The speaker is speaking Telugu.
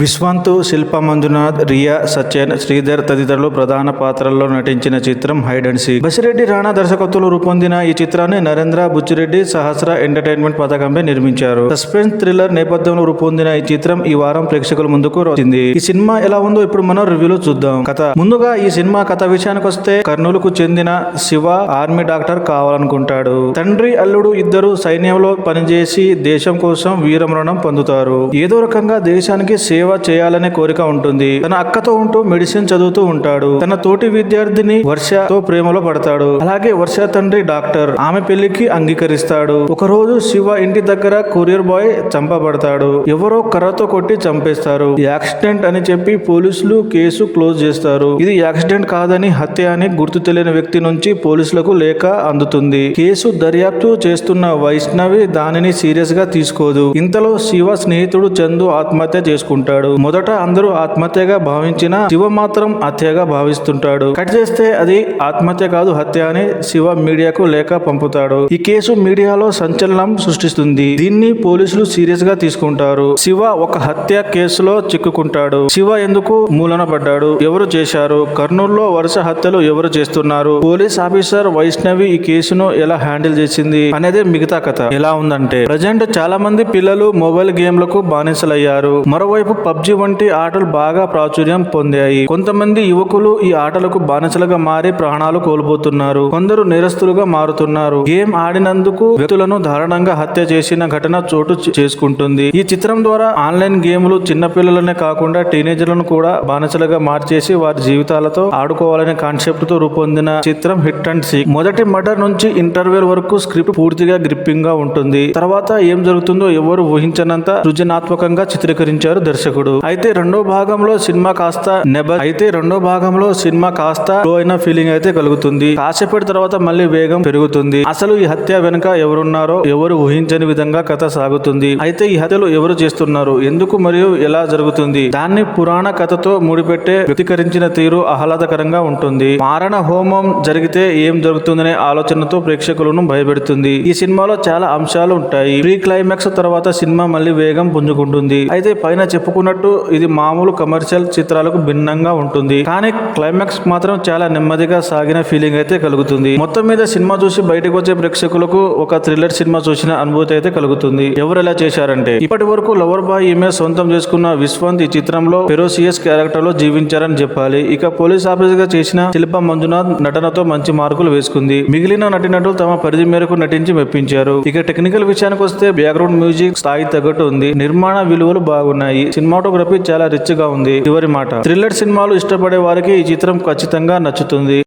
విశ్వాంతు, శిల్ప మంజునాథ్, రియా, సత్యన్, శ్రీధర్ తదితరులు ప్రధాన పాత్రల్లో నటించిన చిత్రం hide and seek. Basireddy Rana దర్శకత్వంలో రూపొందిన ఈ చిత్రాన్ని నరేంద్ర బుచ్చిరెడ్డి సహస్ర ఎంటర్టైన్మెంట్ పతాకంపై నిర్మించారు. సస్పెన్స్ థ్రిల్లర్ నేపథ్యంలో రూపొందిన ఈ చిత్రం ఈ వారం ప్రేక్షకుల ముందుకు వచ్చింది. ఈ సినిమా ఎలా ఉందో ఇప్పుడు మనం రివ్యూలో చూద్దాం. ముందుగా ఈ సినిమా కథ విషయానికి వస్తే, కర్నూలుకు చెందిన శివ ఆర్మీ డాక్టర్ కావాలనుకుంటాడు. తండ్రి, అల్లుడు ఇద్దరు సైన్యంలో పనిచేసి దేశం కోసం వీరమరణం పొందుతారు. ఏదో రకంగా దేశానికి సేవ చేయాలనే కోరిక ఉంటుంది. తన అక్కతో ఉంటూ మెడిసిన్ చదువుతూ ఉంటాడు. తన తోటి విద్యార్థిని వర్షతో ప్రేమలో పడతాడు. అలాగే వర్ష తండ్రి డాక్టర్. ఆమె పెళ్లికి అంగీకరిస్తాడు. ఒకరోజు శివ ఇంటి దగ్గర కొరియర్ బాయ్ చంపబడతాడు. ఎవరో కర్రతో కొట్టి చంపేస్తారు. యాక్సిడెంట్ అని చెప్పి పోలీసులు కేసు క్లోజ్ చేస్తారు. ఇది యాక్సిడెంట్ కాదని హత్య అని గుర్తు తెలియని వ్యక్తి నుంచి పోలీసులకు లేఖ అందుతుంది. కేసు దర్యాప్తు చేస్తున్న వైష్ణవి దానిని సీరియస్ గా తీసుకోదు. ఇంతలో శివ స్నేహితుడు చందు ఆత్మహత్య చేసుకుంటాడు. మొదట అందరూ ఆత్మహత్యగా భావించిన శివ మాత్రం హత్యగా భావిస్తుంటాడు. కట్ చేస్తే అది ఆత్మహత్య కాదు, హత్య అని శివ మీడియాకు లేఖ పంపుతాడు. ఈ కేసు మీడియాలో సంచలనం సృష్టిస్తుంది. దీన్ని పోలీసులు సీరియస్ గా తీసుకుంటారు. శివ ఒక హత్య కేసులో చిక్కుకుంటాడు. శివ ఎందుకు మూలన పడ్డాడు, ఎవరు చేశారు, కర్నూలులో వరుస హత్యలు ఎవరు చేస్తున్నారు, పోలీస్ ఆఫీసర్ వైష్ణవి ఈ కేసును ఎలా హ్యాండిల్ చేసింది అనేది మిగతా కథ. ఎలా ఉందంటే, ప్రజెంట్ చాలా మంది పిల్లలు మొబైల్ గేమ్లకు బానిసలయ్యారు. మరోవైపు పబ్జి వంటి ఆటలు బాగా ప్రాచుర్యం పొందాయి. కొంతమంది యువకులు ఈ ఆటలకు బానిసలుగా మారి ప్రాణాలు కోల్పోతున్నారు. కొందరు నేరస్తులుగా మారుతున్నారు. గేమ్ ఆడినందుకు వ్యక్తులను దారుణంగా హత్య చేసిన ఘటన చోటు చేసుకుంటుంది. ఈ చిత్రం ద్వారా ఆన్లైన్ గేమ్లు చిన్నపిల్లలనే కాకుండా టీనేజర్లను కూడా బానిసలుగా మార్చేసి వారి జీవితాలతో ఆడుకోవాలనే కాన్సెప్ట్ తో రూపొందిన చిత్రం హిట్ అండ్ సీక్. మొదటి మర్డర్ నుంచి ఇంటర్వెల్ వరకు స్క్రిప్ట్ పూర్తిగా గ్రిప్పింగ్ గా ఉంటుంది. తర్వాత ఏం జరుగుతుందో ఎవరు ఊహించనంత సృజనాత్మకంగా చిత్రీకరించారు దర్శకుడు. అయితే రెండో భాగంలో సినిమా కాస్త లో అయిన ఫీలింగ్ అయితే కలుగుతుంది. కాసేపటి తర్వాత మళ్ళీ వేగం పెరుగుతుంది. అసలు ఈ హత్య వెనుక ఎవరున్నారో ఎవరు ఊహించని విధంగా కథ సాగుతుంది. అయితే ఈ హత్యలు ఎవరు చేస్తున్నారు, ఎందుకు మరియు ఎలా జరుగుతుంది, దాన్ని పురాణ కథతో ముడిపెట్టే వ్యక్తీకరించిన తీరు ఆహ్లాదకరంగా ఉంటుంది. మారణ హోమం జరిగితే ఏం జరుగుతుందనే ఆలోచనతో ప్రేక్షకులను భయపెడుతుంది. ఈ సినిమాలో చాలా అంశాలు ఉంటాయి. ప్రీ క్లైమాక్స్ తర్వాత సినిమా మళ్ళీ వేగం పుంజుకుంటుంది. అయితే పైన చెప్పుకున్నట్టు ఇది మామూలు కమర్షియల్ చిత్రాలకు భిన్నంగా ఉంటుంది. కానీ క్లైమాక్స్ మాత్రం చాలా నెమ్మదిగా సాగిన ఫీలింగ్ అయితే కలుగుతుంది. మొత్తం మీద సినిమా చూసి బయటకు వచ్చే ప్రేక్షకులకు ఒక థ్రిల్లర్ సినిమా చూసిన అనుభూతి అయితే కలుగుతుంది. ఎవరు ఎలా చేశారంటే, ఇప్పటి వరకు లవర్ బాయ్ ఇమేజ్ సొంతం చేసుకున్న విశ్వంత్ ఈ చిత్రంలో ఫెరోసియస్ క్యారెక్టర్ లో జీవించారని చెప్పాలి. ఇక పోలీస్ ఆఫీసర్ గా చేసిన శిల్ప మంజునాథ్ నటనతో మంచి మార్కులు వేసుకుంది. మిగిలిన నటీనటులు తమ పరిధి మేరకు నటించి మెప్పించారు. ఇక టెక్నికల్ విషయానికి వస్తే బ్యాక్గ్రౌండ్ మ్యూజిక్ స్థాయి తగ్గట్టు ఉంది. నిర్మాణ విలువలు బాగున్నాయి. సినిమాటోగ్రఫీ చాలా రిచ్ గా ఉంది. చివరి మాట, థ్రిల్లర్ సినిమాలు ఇష్టపడే వారికి ఈ చిత్రం ఖచ్చితంగా నచ్చుతుంది.